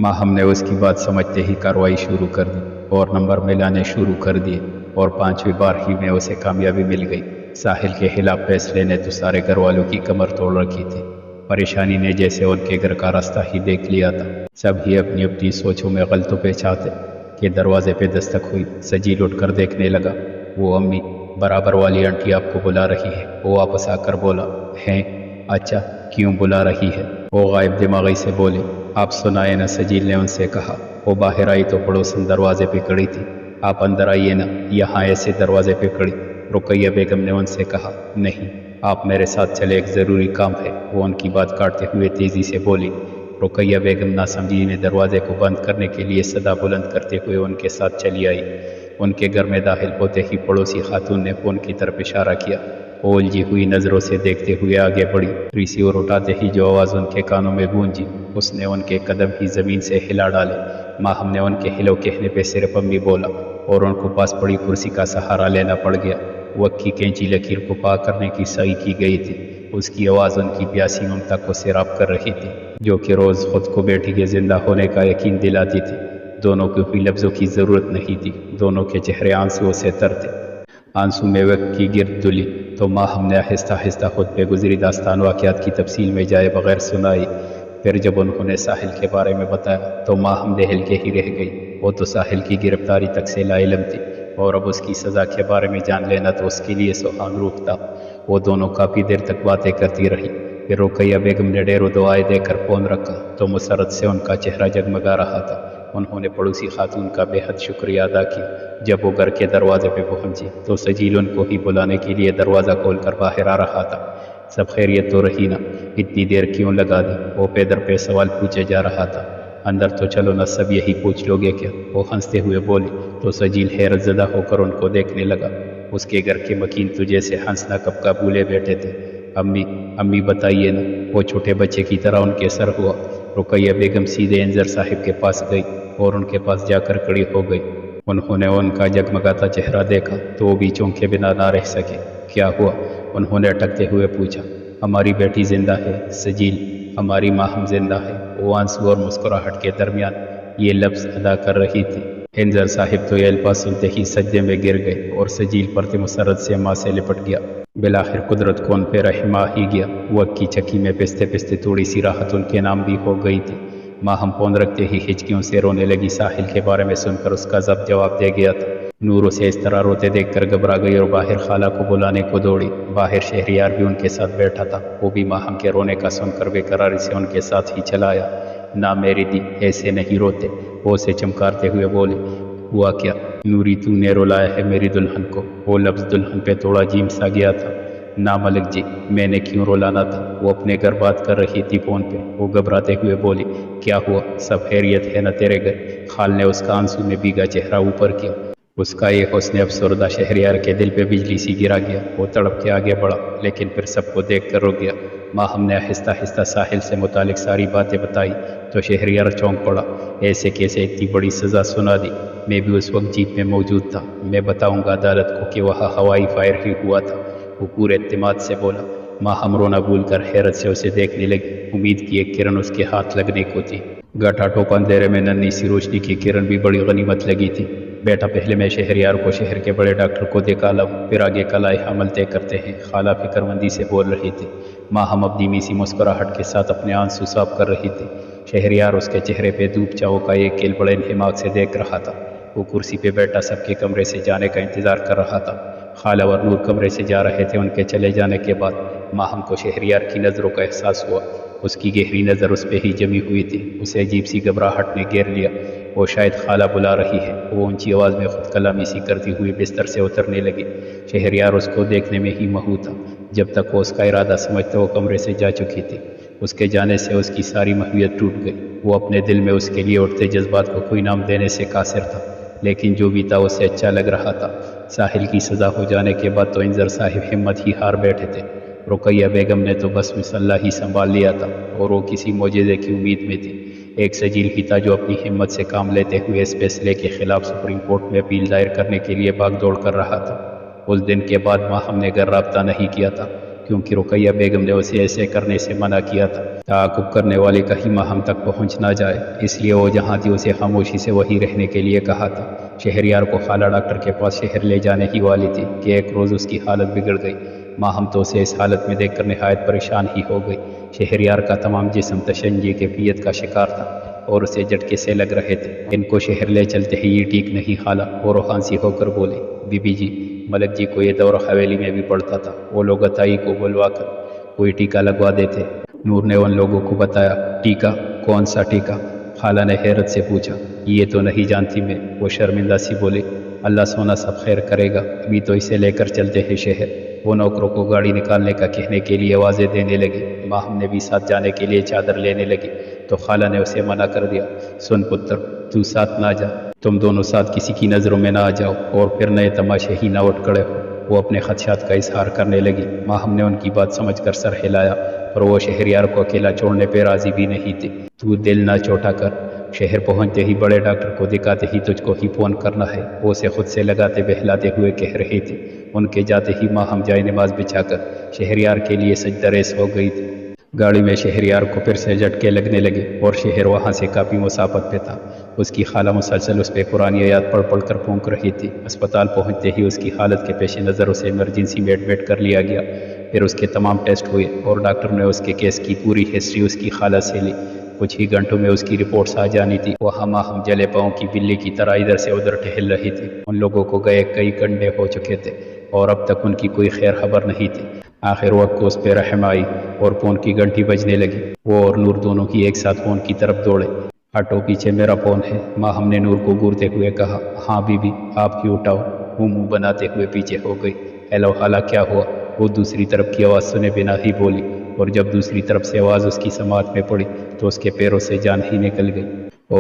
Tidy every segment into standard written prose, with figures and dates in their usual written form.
ہم نے اس کی بات سمجھتے ہی کارروائی شروع کر دی اور نمبر ملانے شروع کر دیے اور 5ویں بار ہی میں اسے کامیابی مل گئی۔ ساحل کے خلاف فیصلے نے تو سارے گھر والوں کی کمر توڑ رکھی تھی۔ پریشانی نے جیسے ان کے گھر کا راستہ ہی دیکھ لیا تھا۔ سب ہی اپنی اپنی سوچوں میں غلطوں پہ چاہتے کہ دروازے پہ دستک ہوئی۔ سجیل اٹھ کر دیکھنے لگا۔ وہ امی برابر والی آنٹی آپ کو بلا رہی ہے۔ وہ واپس آ کر بولا، ہیں؟ اچھا، کیوں بلا رہی ہے؟ وہ غائب دماغی سے بولے، آپ سنائے نا؟ سجیل نے ان سے کہا۔ وہ باہر آئی تو پڑوسن دروازے پہ کھڑی تھی۔ آپ اندر آئیے نا، یہاں ایسے دروازے پہ کھڑی۔ رقیہ بیگم نے ان سے کہا، نہیں، آپ میرے ساتھ چلے، ایک ضروری کام ہے۔ وہ ان کی بات کاٹتے ہوئے تیزی سے بولی۔ رقیہ بیگم ناسمجھی میں دروازے کو بند کرنے کے لیے صدا بلند کرتے ہوئے ان کے ساتھ چلی آئی۔ ان کے گھر میں داخل ہوتے ہی پڑوسی خاتون نے فون کی طرف اشارہ کیا۔ وہ الجھی ہوئی نظروں سے دیکھتے ہوئے آگے بڑھی۔ ریسیور اٹھاتے ہی جو آواز ان کے کانوں میں گونجی، اس نے ان کے قدم ہی زمین سے ہلا ڈالے۔ ہم نے ان کے ہلو کہنے پہ صرف امی بولا اور ان کو پاس پڑی کرسی کا سہارا لینا پڑ گیا۔ وقت کی کینچی لکیر کو پا کرنے کی سعی کی گئی تھی۔ اس کی آواز ان کی پیاسی ممتا کو سیراب کر رہی تھی، جو کہ روز خود کو بیٹی کے زندہ ہونے کا یقین دلاتی تھی۔ دونوں کو کوئی لفظوں کی ضرورت نہیں تھی، دونوں کے چہرے آنسوؤں سے تر تھے۔ آنسو میں وقت کی گرد دلی تو ہم نے آہستہ آہستہ خود پہ گزری داستان واقعات کی تفصیل میں جائے بغیر سنائی۔ پھر جب انہوں نے ساحل کے بارے میں بتایا تو ہم دہل کے ہی رہ گئی۔ وہ تو ساحل کی گرفتاری تک سے لا علم تھی، اور اب اس کی سزا کے بارے میں جان لینا تو اس کے لیے سوہان روپ تھا۔ وہ دونوں کافی دیر تک باتیں کرتی رہی۔ پھر رقیہ بیگم نے ڈیروں دعائیں دے کر فون رکھا تو مسرت سے ان کا چہرہ جگمگا رہا تھا۔ انہوں نے پڑوسی خاتون کا بے حد شکریہ ادا کیا۔ جب وہ گھر کے دروازے پہ پہنچی تو سجیل ان کو ہی بلانے کے لیے دروازہ کھول کر باہر آ رہا تھا۔ سب خیریت تو رہی نا؟ اتنی دیر کیوں لگا دی؟ وہ پیدر پہ سوال پوچھے جا رہا تھا۔ اندر تو چلو نا، سب یہی پوچھ لو گے کیا؟ وہ ہنستے ہوئے بولی تو سجیل حیرت زدہ ہو کر ان کو دیکھنے لگا۔ اس کے گھر کے مکین تو جیسے ہنسنا کب کا بھولے بیٹھے تھے۔ امی بتائیے نا؟ وہ چھوٹے بچے کی طرح ان کے سر ہوا۔ رقیہ بیگم سیدھے انظر صاحب کے پاس گئی اور ان کے پاس جا کر کھڑی ہو گئی۔ انہوں نے ان کا جگمگاتا چہرہ دیکھا تو وہ بھی چونکے بنا نہ رہ سکے۔ کیا ہوا؟ انہوں نے اٹکتے ہوئے پوچھا۔ ہماری بیٹی زندہ ہے سجیل، ہماری ہم زندہ ہے۔ وہ آنسو اور مسکراہٹ کے درمیان یہ لفظ ادا کر رہی تھی۔ انظر صاحب تو یہ الفاظ سنتے ہی سجدے میں گر گئے اور سجیل پرت مسرت سے ماں سے لپٹ گیا۔ بالآخر قدرت کو ان پہ رحم آ ہی گیا۔ وقت کی چکی میں پستے پستے تھوڑی سی راحت ان کے نام بھی ہو گئی تھی۔ ہم فون رکھتے ہی ہچکیوں سے رونے لگی۔ ساحل کے بارے میں سن کر اس کا ضبط جواب دے گیا تھا۔ نور اسے اس طرح روتے دیکھ کر گھبرا گئی اور باہر خالہ کو بلانے کو دوڑی۔ باہر شہریار بھی ان کے ساتھ بیٹھا تھا۔ وہ بھی ہم کے رونے کا سن کر بے قراری سے ان کے ساتھ ہی چلا آیا۔ نہ میری دی، ایسے نہیں روتے۔ وہ اسے چمکارتے ہوئے بولے، ہوا کیا؟ نوری تو نے رلایا ہے میری دلہن کو؟ وہ لفظ دلہن پہ تھوڑا جیم سا گیا تھا۔ نا ملک جی، میں نے کیوں رولانا تھا؟ وہ اپنے گھر بات کر رہی تھی فون پہ۔ وہ گھبراتے ہوئے بولی، کیا ہوا؟ سب خیریت ہے نا تیرے گھر؟ خال نے اس کا آنسو میں بھیگا چہرہ اوپر کیا۔ اس کا یہ حسن افسردہ شہریار کے دل پہ بجلی سی گرا گیا۔ وہ تڑپ کے آگے بڑھا لیکن پھر سب کو دیکھ کر رک گیا۔ ہم نے آہستہ آہستہ ساحل سے متعلق ساری باتیں بتائی تو شہریار چونک پڑا۔ ایسے کیسے اتنی بڑی سزا سنا دی؟ میں بھی اس وقت جیپ میں موجود تھا۔ میں بتاؤں گا عدالت کو کہ وہاں ہوائی فائر ہی ہوا تھا۔ وہ پورے اعتماد سے بولا۔ ہم رونا بھول کر حیرت سے اسے دیکھنے لگی۔ امید کی ایک کرن اس کے ہاتھ لگنے کو تھی۔ گٹھا ٹوپ اندھیرے میں ننھی سی روشنی کی کرن بھی بڑی غنیمت لگی تھی۔ بیٹا پہلے میں شہریار کو شہر کے بڑے ڈاکٹر کو دکھا لاؤں، پھر آگے کا لائحہ عمل طے کرتے ہیں، خالہ فکر مندی سے بول رہی تھی۔ ہم اپنی میسی مسکراہٹ کے ساتھ اپنے آنسو صاف کر رہی تھی۔ شہریار اس کے چہرے پہ دھوپ چاو کا ایک کیل بڑے انہماک سے دیکھ رہا تھا۔ وہ کرسی پہ بیٹھا سب کے کمرے سے جانے کا انتظار کر رہا تھا۔ خالہ اور نور کمرے سے جا رہے تھے۔ ان کے چلے جانے کے بعد ہم کو شہریار کی نظروں کا احساس ہوا۔ اس کی گہری نظر اس پہ ہی جمی ہوئی تھی۔ اسے عجیب سی گھبراہٹ نے گھیر لیا۔ وہ شاید خالہ بلا رہی ہے۔ وہ اونچی آواز میں خود کلامی سی کرتی ہوئی بستر سے اترنے لگی۔ شہریار اس کو دیکھنے میں ہی مہو تھا۔ جب تک وہ اس کا ارادہ سمجھتے وہ کمرے سے جا چکی تھی۔ اس کے جانے سے اس کی ساری ماہیت ٹوٹ گئی۔ وہ اپنے دل میں اس کے لیے اٹھتے جذبات کو کوئی نام دینے سے قاصر تھا، لیکن جو بھی تھا اسے اچھا لگ رہا تھا۔ ساحل کی سزا ہو جانے کے بعد تو انظر صاحب ہمت ہی ہار بیٹھے تھے۔ رقیہ بیگم نے تو بس مسلح ہی سنبھال لیا تھا اور وہ کسی معجزے کی امید میں تھی۔ ایک سجیل ہی تھا جو اپنی ہمت سے کام لیتے ہوئے اس فیصلے کے خلاف سپریم کورٹ میں اپیل دائر کرنے کے لیے بھاگ دوڑ کر رہا تھا۔ اس دن کے بعد ہم نے گھر رابطہ نہیں کیا تھا کیونکہ رقیہ بیگم نے اسے ایسے کرنے سے منع کیا تھا تعاقب کرنے والے کا ہی ماہم تک پہنچ نہ جائے، اس لیے وہ جہاں تھی اسے خاموشی سے وہی رہنے کے لیے کہا تھا۔ شہریار کو خالہ ڈاکٹر کے پاس شہر لے جانے ہی والی تھی کہ ایک روز اس کی حالت بگڑ گئی۔ ماہم تو اسے اس حالت میں دیکھ کر نہایت پریشان ہی ہو گئی۔ شہریار کا تمام جسم تشنجی کیفیت کا شکار تھا اور اسے جھٹکے سے لگ رہے تھے۔ ان کو شہر لے چلتے ہی یہ ٹھیک نہیں خالہ، وہ روحان سی ہو کر بولے۔ بی بی جی، ملک جی کو یہ دور حویلی میں بھی پڑتا تھا، وہ لوگ عطائی کو بلوا کر کوئی ٹیکہ لگوا دیتے۔ نور نے ان لوگوں کو بتایا۔ ٹیکہ؟ کون سا ٹیکہ؟ خالہ نے حیرت سے پوچھا۔ یہ تو نہیں جانتی میں، وہ شرمندہ سی بولی۔ اللہ سونا سب خیر کرے گا، ابھی تو اسے لے کر چلتے ہیں شہر۔ وہ نوکروں کو گاڑی نکالنے کا کہنے کے لیے آوازیں دینے لگی۔ ماہم نے بھی ساتھ جانے کے لیے چادر لینے لگی تو خالہ نے اسے منع کر دیا۔ سن پتر، تو ساتھ نہ جا، تم دونوں ساتھ کسی کی نظروں میں نہ آ جاؤ اور پھر نئے تماشے ہی نہ اٹھ کھڑے ہو۔ وہ اپنے خدشات کا اظہار کرنے لگی۔ ماہم نے ان کی بات سمجھ کر سر ہلایا، اور وہ شہریار کو اکیلا چھوڑنے پہ راضی بھی نہیں تھی۔ تو دل نہ چھوٹا کر، شہر پہنچتے ہی بڑے ڈاکٹر کو دکھاتے ہی تجھ کو ہی فون کرنا ہے، وہ اسے خود سے لگاتے بہلاتے ہوئے کہہ رہی تھی۔ ان کے جاتے ہی ماہم جائے نماز بچھا کر شہریار کے لیے سجدہ ریز ہو گئی تھی۔ گاڑی میں شہریار کو پھر سے جھٹکے لگنے لگے اور شہر وہاں سے کافی مسافت پہ تھا۔ اس کی خالہ مسلسل اس پہ قرآن آیات پڑھ پڑھ کر پھونک رہی تھی۔ اسپتال پہنچتے ہی اس کی حالت کے پیش نظر اسے ایمرجنسی میں ایڈمٹ کر لیا گیا۔ پھر اس کے تمام ٹیسٹ ہوئے اور ڈاکٹر نے اس کے کیس کی پوری ہسٹری اس کی خالہ سے لی۔ کچھ ہی گھنٹوں میں اس کی رپورٹس آ جانی تھی۔ وہاں ماہم جلے پاؤں کی بلی کی طرح ادھر سے ادھر ٹہل رہی تھی۔ ان لوگوں کو گئے کئی گھنٹے ہو چکے تھے اور اب تک ان کی کوئی خیر خبر نہیں تھی۔ آخر وقت کو اس پہ رحم آئی اور فون کی گھنٹی بجنے لگی۔ وہ اور نور دونوں کی ایک ساتھ فون کی طرف دوڑے۔ ہٹو پیچھے، میرا فون ہے، ماہم نے نور کو گورتے ہوئے کہا۔ ہاں بی بی، آپ کیوں اٹھاؤ؟ وہ منہ بناتے ہوئے پیچھے ہو گئی۔ ہیلو خالہ، کیا ہوا؟ وہ دوسری طرف کی آواز سنے بنا ہی بولی، اور جب دوسری طرف سے آواز اس کی سماعت میں پڑی تو اس کے پیروں سے جان ہی نکل گئی۔ او،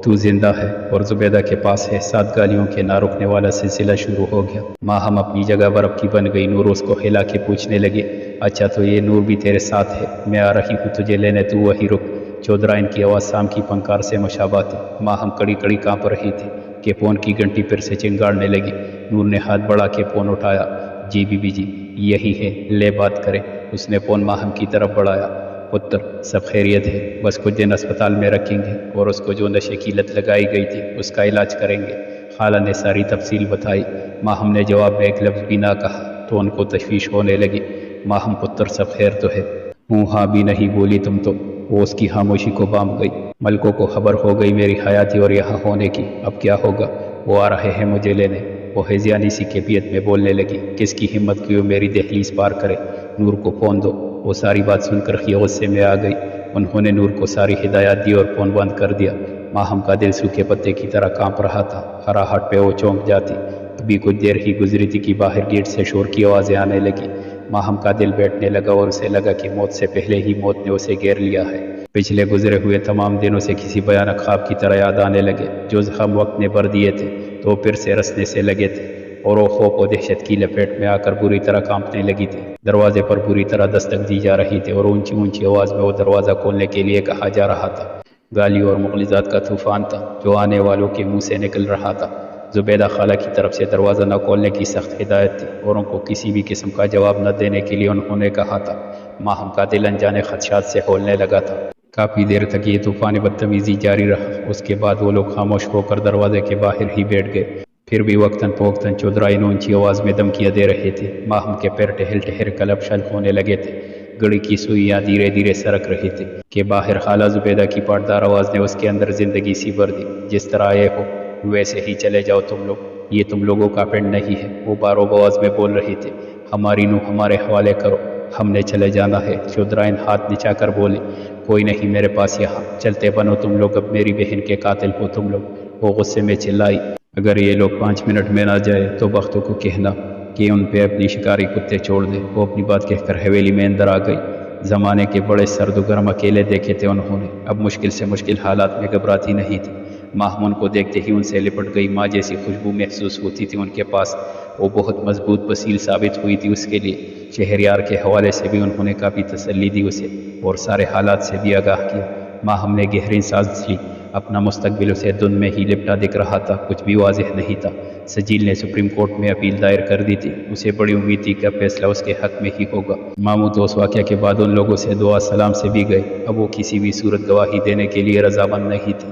تو زندہ ہے اور زبیدہ کے پاس ہے۔ 7 گالیوں کے نہ رکنے والا سلسلہ شروع ہو گیا۔ ماہم اپنی جگہ برف کی بن گئی۔ نور اس کو ہلا کے پوچھنے لگے، اچھا تو یہ نور بھی تیرے ساتھ ہے؟ میں آ رہی ہوں تجھے لینے، تو وہی رک۔ چودھرائن کی آواز شام کی پنکار سے مشابہ تھی۔ ماہم کڑی کڑی کانپ رہی تھی کہ فون کی گھنٹی پھر سے چنگاڑنے لگی۔ نور نے ہاتھ بڑھا کے فون اٹھایا۔ جی بی بی جی، یہی ہے، لے بات کریں۔ اس نے فون ماہم کی طرف بڑھایا۔ پتر، سب خیریت ہے، بس کچھ دن اسپتال میں رکھیں گے اور اس کو جو نشے کی لت لگائی گئی تھی اس کا علاج کریں گے۔ خالہ نے ساری تفصیل بتائی۔ ماہم نے جواب میں ایک لفظ بھی نہ کہا تو ان کو تشویش ہونے لگی۔ ماہم، پتر سب خیر تو ہے؟ ہوں ہاں بھی نہیں بولی تم تو۔ وہ اس کی خاموشی کو بام گئی۔ ملکوں کو خبر ہو گئی میری حیاتی اور یہاں ہونے کی، اب کیا ہوگا؟ وہ آ رہے ہیں مجھے لینے، وہ ہیزیانی سی کیفیت میں بولنے لگی۔ کس کی ہمت کی وہ میری دہلیز پار کرے؟ نور کو فون دو۔ وہ ساری بات سن کر خی غصے میں آ گئی۔ انہوں نے نور کو ساری ہدایات دی اور فون بند کر دیا۔ ماہم کا دل سوکھے پتے کی طرح کانپ رہا تھا۔ ہراہٹ پہ وہ چونک جاتی۔ ابھی کچھ دیر ہی گزری تھی کہ باہر گیٹ سے شور کی آوازیں آنے لگی۔ ماہم کا دل بیٹھنے لگا اور اسے لگا کہ موت سے پہلے ہی موت نے اسے گھیر لیا ہے۔ پچھلے گزرے ہوئے تمام دنوں سے کسی بھیانک خواب کی طرح یاد آنے لگے۔ جو زخم وقت نے بھر دیے تھے تو پھر سے رسنے سے لگے تھے اور وہ خوف و دہشت کی لپیٹ میں آ کر بری طرح کانپنے لگی تھی۔ دروازے پر بری طرح دستک دی جا رہی تھی اور اونچی اونچی آواز میں وہ دروازہ کھولنے کے لیے کہا جا رہا تھا۔ گالیوں اور مغلظات کا طوفان تھا جو آنے والوں کے منہ سے نکل رہا تھا۔ زبیدہ خالہ کی طرف سے دروازہ نہ کھولنے کی سخت ہدایت تھی اور ان کو کسی بھی قسم کا جواب نہ دینے کے لیے انہوں نے کہا تھا۔ ماہم کا دل انجانے خدشات سے ہولنے لگا تھا۔ کافی دیر تک یہ طوفان بدتمیزی جاری رہا۔ اس کے بعد وہ لوگ خاموش ہو کر دروازے کے باہر ہی بیٹھ گئے۔ پھر بھی وقتاً فوقتاً چودھرائن اونچی آواز میں دھمکیاں دے رہے تھے۔ ماہم کے پیر ٹہل ٹہل کلب شل ہونے لگے تھے۔ گھڑی کی سوئیاں دھیرے دھیرے سرک رہی تھی کہ باہر خالہ زبیدہ کی پاٹدار آواز نے اس کے اندر زندگی سی بھر دی۔ جس طرح آئے ہو ویسے ہی چلے جاؤ تم لوگ، یہ تم لوگوں کا پینڈ نہیں ہے۔ وہ بارو آواز میں بول رہی تھی۔ ہماری نوح ہمارے حوالے کرو، ہم نے چلے جانا ہے۔ چودھرائن ہاتھ نچا کر بولے، کوئی نہیں میرے پاس یہاں، چلتے بنو تم لوگ، اب میری بہن کے قاتل ہو تم لوگ۔ وہ غصے میں چلائی، اگر یہ لوگ 5 منٹ میں نہ جائے تو بختوں کو کہنا کہ ان پہ اپنی شکاری کتے چھوڑ دے۔ وہ اپنی بات کہہ کر حویلی میں اندر آ گئی۔ زمانے کے بڑے سرد و گرم اکیلے دیکھے تھے انہوں نے، اب مشکل سے مشکل حالات میں گھبراتی نہیں تھی۔ ماہم ان کو دیکھتے ہی ان سے لپٹ گئی۔ ماں جیسی خوشبو محسوس ہوتی تھی ان کے پاس، وہ بہت مضبوط وسیل ثابت ہوئی تھی اس کے لیے۔ شہریار کے حوالے سے بھی انہوں نے کافی تسلی دی اسے اور سارے حالات سے بھی آگاہ کیا۔ ماہم نے گہری سانس لی۔ اپنا مستقبل اسے دھند میں ہی لپٹا دکھ رہا تھا، کچھ بھی واضح نہیں تھا۔ سجیل نے سپریم کورٹ میں اپیل دائر کر دی تھی، اسے بڑی امید تھی کہ اب فیصلہ اس کے حق میں ہی ہوگا۔ ماموں تو اس واقعہ کے بعد ان لوگوں سے دعا سلام سے بھی گئے، اب وہ کسی بھی صورت گواہی دینے کے لیے رضامند نہیں تھی۔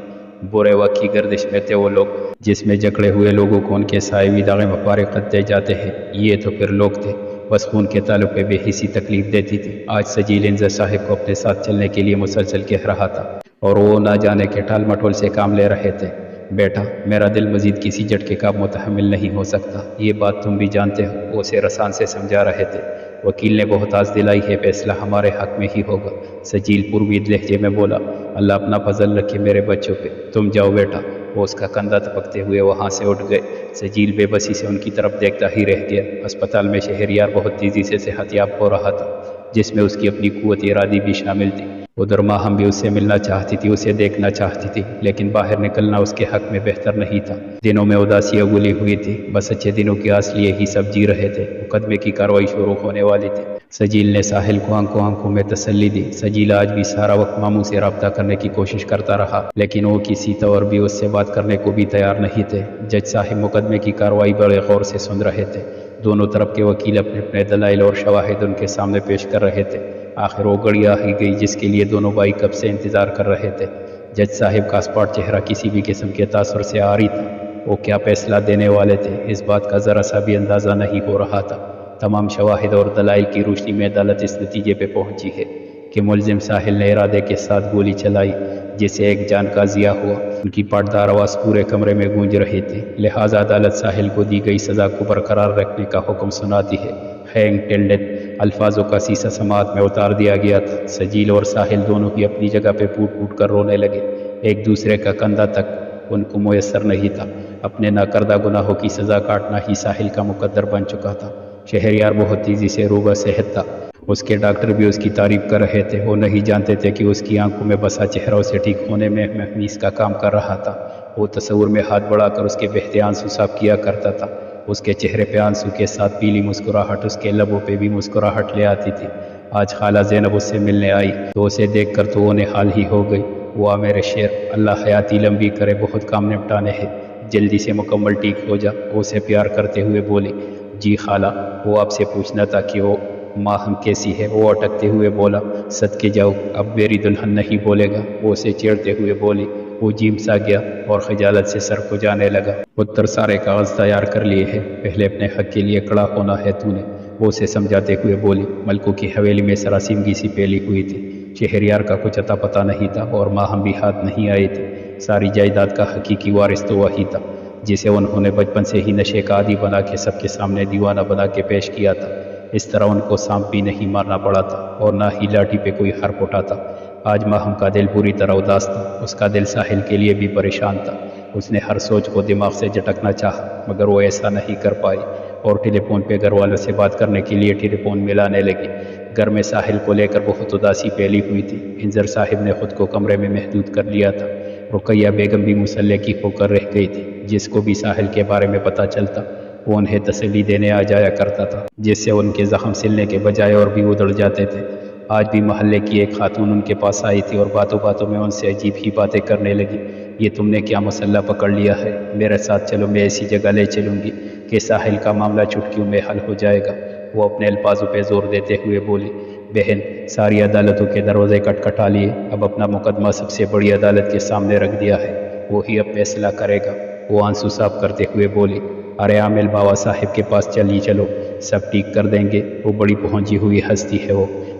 برے وقت کی گردش میں تھے وہ لوگ جس میں جکڑے ہوئے لوگوں کو ان کے سائے داغ مفارقت دے جاتے ہیں، یہ تو پھر لوگ تھے، بس خون کے تعلق پہ بے حسی تکلیف دیتی تھی۔ آج سجیل انظر صاحب کو اپنے ساتھ چلنے کے لیے مسلسل کہہ رہا تھا اور وہ نہ جانے کے ٹال مٹول سے کام لے رہے تھے۔ بیٹا، میرا دل مزید کسی جھٹکے کا متحمل نہیں ہو سکتا، یہ بات تم بھی جانتے ہو، وہ اسے رسان سے سمجھا رہے تھے۔ وکیل نے بہت آس دلائی ہے، فیصلہ ہمارے حق میں ہی ہوگا۔ سجیل پرامید لہجے میں بولا، اللہ اپنا فضل رکھے میرے بچوں پہ، تم جاؤ بیٹا۔ وہ اس کا کندھا تپکتے ہوئے وہاں سے اٹھ گئے۔ سجیل بے بسی سے ان کی طرف دیکھتا ہی رہ گیا۔ اسپتال میں شہریار بہت تیزی سے صحت یاب ہو رہا تھا، جس میں اس کی اپنی قوت ارادی بھی شامل تھی۔ ادھر ماہم بھی اس سے ملنا چاہتی تھی، اسے دیکھنا چاہتی تھی، لیکن باہر نکلنا اس کے حق میں بہتر نہیں تھا۔ دنوں میں اداسی اگلی ہوئی تھی، بس اچھے دنوں کی آس لیے ہی سب جی رہے تھے۔ مقدمے کی کارروائی شروع ہونے والی تھی۔ سجیل نے ساحل کو آنکھوں میں تسلی دی۔ سجیل آج بھی سارا وقت ماموں سے رابطہ کرنے کی کوشش کرتا رہا، لیکن وہ کسی طور بھی اس سے بات کرنے کو بھی تیار نہیں تھے۔ جج صاحب مقدمے کی کارروائی بڑے غور سے سن رہے تھے۔ دونوں طرف کے وکیل اپنے اپنے دلائل اور شواہد ان کے سامنے پیش کر رہے تھے۔ آخر وہ گھڑی آ ہی گئی جس کے لیے دونوں بھائی کب سے انتظار کر رہے تھے۔ جج صاحب کا اسپاٹ چہرہ کسی بھی قسم کے تاثر سے عاری تھا۔ وہ کیا فیصلہ دینے والے تھے اس بات کا ذرا سا بھی اندازہ نہیں ہو رہا تھا۔ تمام شواہد اور دلائل کی روشنی میں عدالت اس نتیجے پہ پہنچی ہے کہ ملزم ساحل نے ارادے کے ساتھ گولی چلائی، جس سے ایک جان کا ضیاع ہوا۔ ان کی پاٹدار آواز پورے کمرے میں گونج رہی تھی، لہٰذا عدالت ساحل کو دی گئی سزا کو برقرار رکھنے کا حکم سناتی ہے۔ ہینگ ٹل ڈیتھ الفاظوں کا سیسہ سماعت میں اتار دیا گیا تھا۔ سجیل اور ساحل دونوں ہی اپنی جگہ پہ پوٹ پوٹ کر رونے لگے۔ ایک دوسرے کا کندھا تک ان کو میسر نہیں تھا۔ اپنے ناکردہ گناہوں کی سزا کاٹنا ہی ساحل کا مقدر بن چکا تھا۔ شہریار بہت تیزی سے روبہ صحت تھا، اس کے ڈاکٹر بھی اس کی تعریف کر رہے تھے۔ وہ نہیں جانتے تھے کہ اس کی آنکھوں میں بسا چہرہ اسے ٹھیک ہونے میں محمیز کا کام کر رہا تھا۔ وہ تصور میں ہاتھ بڑھا کر اس کے بہتے آنسو صاف کیا کرتا تھا۔ اس کے چہرے پہ آنسو کے ساتھ پیلی مسکراہٹ، اس کے لبوں پہ بھی مسکراہٹ لے آتی تھی۔ آج خالہ زینب اس سے ملنے آئی تو اسے دیکھ کر تو وہ نہال ہی ہو گئی۔ وہ میرے شیر، اللہ حیاتی لمبی کرے، بہت کام نپٹانے ہیں، جلدی سے مکمل ٹھیک ہو جا، وہ اسے پیار کرتے ہوئے بولی۔ جی خالہ، وہ آپ سے پوچھنا تھا کہ وہ ماہم کیسی ہے؟ وہ اٹکتے ہوئے بولا۔ صدقے جاؤ، اب میری دلہن نہیں بولے گا، وہ اسے چیڑتے ہوئے بولی۔ وہ جیم سا گیا اور خجالت سے سر کو جانے لگا۔ پتر سارے کاغذ تیار کر لیے ہیں، پہلے اپنے حق کے لیے کڑا ہونا ہے تو نے، وہ اسے سمجھاتے ہوئے بولی۔ ملکوں کی حویلی میں سراسیمگی سی پھیلی ہوئی تھی۔ شہریار کا کچھ اتا پتہ نہیں تھا اور ماہم بھی ہاتھ نہیں آئے تھے۔ ساری جائیداد کا حقیقی وارث تو وہی تھا جسے انہوں نے بچپن سے ہی نشے کا عادی بنا کے سب کے سامنے دیوانہ بنا کے پیش کیا تھا۔ اس طرح ان کو سانپ بھی نہیں مارنا پڑا تھا اور نہ ہی لاٹھی پہ کوئی حرف اٹھا تھا۔ آج ماہم کا دل پوری طرح اداس تھا، اس کا دل ساحل کے لیے بھی پریشان تھا۔ اس نے ہر سوچ کو دماغ سے جھٹکنا چاہا مگر وہ ایسا نہیں کر پائی اور ٹیلی فون پہ گھر والوں سے بات کرنے کے لیے ٹیلی فون ملانے لگی۔ گھر میں ساحل کو لے کر بہت اداسی پھیلی ہوئی تھی۔ انظر صاحب نے خود کو کمرے میں محدود کر لیا تھا۔ رقیہ بیگم بھی مسلح کی ہو کر رہ گئی تھی، جس کو بھی ساحل کے بارے میں پتہ چلتا وہ انہیں تسلی دینے آ جایا کرتا تھا، جس سے ان کے زخم سلنے کے بجائے اور بھی ادڑ جاتے تھے۔ آج بھی محلے کی ایک خاتون ان کے پاس آئی تھی اور باتوں باتوں میں ان سے عجیب ہی باتیں کرنے لگی۔ یہ تم نے کیا مسئلہ پکڑ لیا ہے؟ میرے ساتھ چلو، میں ایسی جگہ لے چلوں گی کہ ساحل کا معاملہ چٹکیوں میں حل ہو جائے گا، وہ اپنے الفاظوں پہ زور دیتے ہوئے بولی۔ بہن، ساری عدالتوں کے دروازے کٹکھٹا لیے، اب اپنا مقدمہ سب سے بڑی عدالت کے سامنے رکھ دیا ہے، وہی اب فیصلہ کرے گا، وہ آنسو صاف کرتے ہوئے بولی۔ ارے عامل بابا صاحب کے پاس چلو، سب ٹھیک کر دیں گے، وہ بڑی پہنچی ہوئی ہستی ہے۔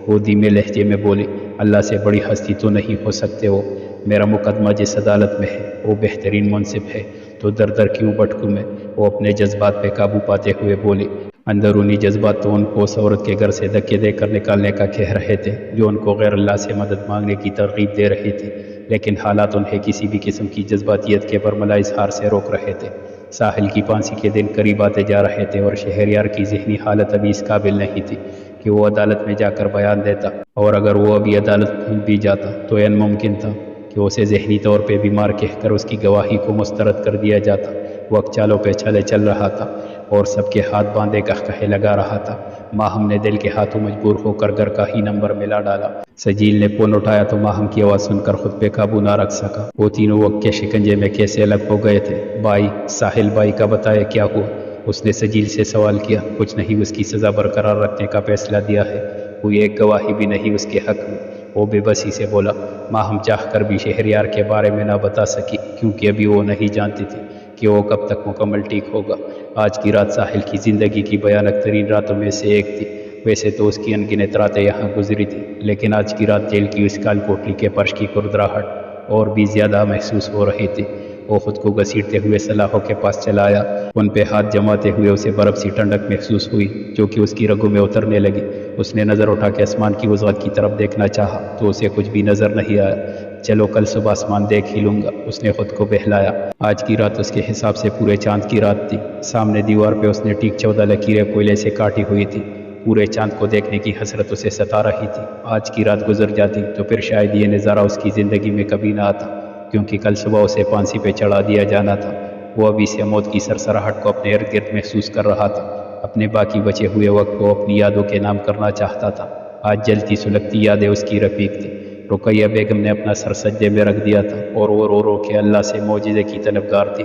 وہ دھیمے لہجے میں بولی۔ اللہ سے بڑی ہستی تو نہیں ہو سکتے وہ، میرا مقدمہ جس عدالت میں ہے وہ بہترین منصف ہے، تو در در کیوں بھٹکوں میں؟ وہ اپنے جذبات پہ قابو پاتے ہوئے بولی۔ اندرونی جذبات تو ان کو اس عورت کے گھر سے دھکے دے کر نکالنے کا کہہ رہے تھے، جو ان کو غیر اللہ سے مدد مانگنے کی ترغیب دے رہی تھی، لیکن حالات انہیں کسی بھی قسم کی جذباتیت کے برملا اظہار سے روک رہے تھے۔ ساحل کی پھانسی کے دن قریب آتے جا رہے تھے اور شہریار کی ذہنی حالت ابھی اس قابل نہیں تھی کہ وہ عدالت میں جا کر بیان دیتا، اور اگر وہ ابھی عدالت پہنچ بھی جاتا تو این ممکن تھا کہ اسے ذہنی طور پہ بیمار کہہ کر اس کی گواہی کو مسترد کر دیا جاتا۔ وقت چالوں پہ چل رہا تھا۔ اور سب کے ہاتھ باندھے قہقہے لگا رہا تھا۔ ماہم نے دل کے ہاتھوں مجبور ہو کر گھر کا ہی نمبر ملا ڈالا۔ سجیل نے فون اٹھایا تو ماہم کی آواز سن کر خود پہ قابو نہ رکھ سکا۔ وہ تینوں وقت کے شکنجے میں کیسے الگ ہو گئے تھے؟ بھائی ساحل بھائی کا بتایا کیا ہوا؟ اس نے سجیل سے سوال کیا۔ کچھ نہیں، اس کی سزا برقرار رکھنے کا فیصلہ دیا ہے، کوئی ایک گواہی بھی نہیں اس کے حق میں، وہ بے بسی سے بولا۔ ماہم چاہ کر بھی شہریار کے بارے میں نہ بتا سکی، کیونکہ ابھی وہ نہیں جانتی تھی کہ وہ کب تک مکمل ٹھیک ہوگا۔ آج کی رات ساحل کی زندگی کی بھیانک ترین راتوں میں سے ایک تھی۔ ویسے تو اس کی انگنت راتیں یہاں گزری تھی، لیکن آج کی رات جیل کی اس کال کوٹری کے فرش کی کھردراہٹ اور بھی زیادہ محسوس ہو رہی تھی۔ وہ خود کو گھسیٹتے ہوئے سلاخوں کے پاس چلا آیا۔ ان پہ ہاتھ جماتے ہوئے اسے برف سی ٹھنڈک محسوس ہوئی جو کہ اس کی رگوں میں اترنے لگی۔ اس نے نظر اٹھا کے آسمان کی وضاحت کی طرف دیکھنا چاہا تو اسے کچھ بھی نظر نہیں آیا۔ چلو کل صبح آسمان دیکھ ہی لوں گا، اس نے خود کو بہلایا۔ آج کی رات اس کے حساب سے پورے چاند کی رات تھی۔ سامنے دیوار پہ اس نے ٹھیک 14 لکیریں کوئلے سے کاٹی ہوئی تھی۔ پورے چاند کو دیکھنے کی حسرت اسے ستا رہی تھی۔ آج کی رات گزر جاتی تو پھر شاید یہ نظارہ اس کی زندگی میں کبھی نہ آتا، کیونکہ کل صبح اسے پھانسی پہ چڑھا دیا جانا تھا۔ وہ ابھی سے موت کی سرسراہٹ کو اپنے ارد گرد محسوس کر رہا تھا۔ اپنے باقی بچے ہوئے وقت کو اپنی یادوں کے نام کرنا چاہتا تھا۔ آج جلتی سلگتی یادیں اس کی رفیق تھی۔ رقیہ بیگم نے اپنا سر سجدے میں رکھ دیا تھا اور وہ رو رو کے اللہ سے معجزے کی طلبگار تھی۔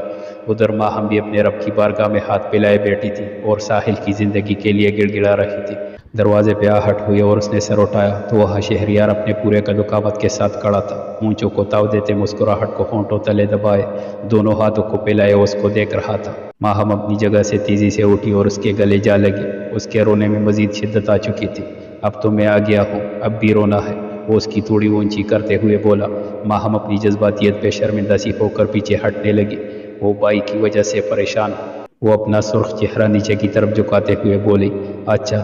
ادھر ماہم بھی اپنے رب کی بارگاہ میں ہاتھ پھیلائے بیٹھی تھی اور ساحل کی زندگی کے لیے گڑ گڑا رہی تھی۔ دروازے پہ آہٹ ہوئی اور اس نے سر اٹھایا تو وہاں شہریار اپنے پورے قد و قامت کے ساتھ کھڑا تھا۔ اونچوں کو تاؤ دیتے مسکراہٹ کو ہونٹوں تلے دبائے دونوں ہاتھوں کو پھیلائے اس کو دیکھ رہا تھا۔ ماہم اپنی جگہ سے تیزی سے اٹھی اور اس کے گلے جا لگی۔ اس کے رونے میں مزید شدت آ چکی تھی۔ اب تو میں آ گیا ہوں، اب بھی رونا ہے، وہ اس کی توڑی اونچی کرتے ہوئے بولا۔ ماہم اپنی جذباتیت پہ شرمندہ سی ہو کر پیچھے ہٹنے لگی۔ وہ بھائی کی وجہ سے پریشان ہو۔ وہ اپنا سرخ چہرہ نیچے کی طرف جھکاتے ہوئے بولی، اچھا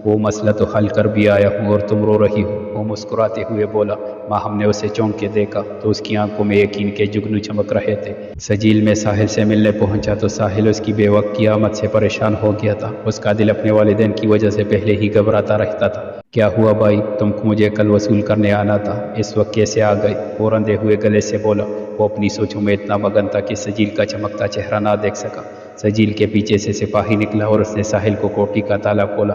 وہ مسئلہ تو حل کر بھی آیا ہوں اور تم رو رہی ہو، وہ مسکراتے ہوئے بولا۔ ماہم نے اسے چونک کے دیکھا تو اس کی آنکھوں میں یقین کے جگنو چمک رہے تھے۔ سجیل میں ساحل سے ملنے پہنچا تو ساحل اس کی بے وقت کی آمد سے پریشان ہو گیا تھا۔ اس کا دل اپنے والدین کی وجہ سے پہلے ہی گھبراتا رہتا تھا۔ کیا ہوا بھائی، تم کو مجھے کل وصول کرنے آنا تھا، اس وقت کیسے آ گئے؟ وہ رندے ہوئے گلے سے بولا۔ وہ اپنی سوچوں میں اتنا مگن تھا کہ سجیل کا چمکتا چہرہ نہ دیکھ سکا۔ سجیل کے پیچھے سے سپاہی نکلا اور اس نے ساحل کو کوٹھی کا تالا کھولا۔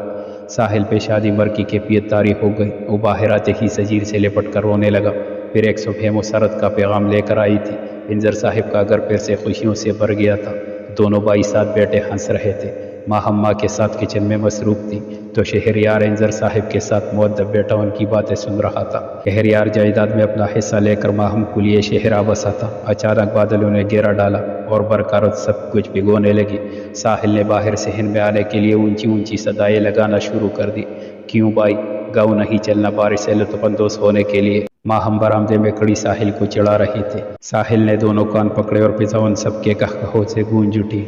ساحل پہ شادی مر کی کیفیت طاری ہو گئی۔ وہ باہر آتے ہی سجیل سے لپٹ کر رونے لگا۔ پھر ایک صبح مسرت کا پیغام لے کر آئی تھی۔ انظر صاحب کا گھر پھر سے خوشیوں سے بھر گیا تھا۔ دونوں بھائی ساتھ بیٹھے ہنس رہے تھے۔ ماہم ماں کے ساتھ کچن میں مصروف تھی تو شہریار انظر صاحب کے ساتھ مؤدب بیٹا ان کی باتیں سن رہا تھا۔ شہریار جائیداد میں اپنا حصہ لے کر ماہم کو لیے شہر آ بسا تھا۔ اچانک بادلوں نے گھیرا ڈالا اور برقرار سب کچھ بھگونے لگی۔ ساحل نے باہر صحن میں آنے کے لیے اونچی اونچی صدائیں لگانا شروع کر دی۔ کیوں بھائی، گاؤں نہیں چلنا بارش سے لطف اندوز ہونے کے لیے؟ ماہم برآمدے میں کھڑی ساحل کو چڑھا رہی تھی۔ ساحل نے دونوں کان پکڑے اور فضا ان سب کے قہقہوں سے گونج اٹھی۔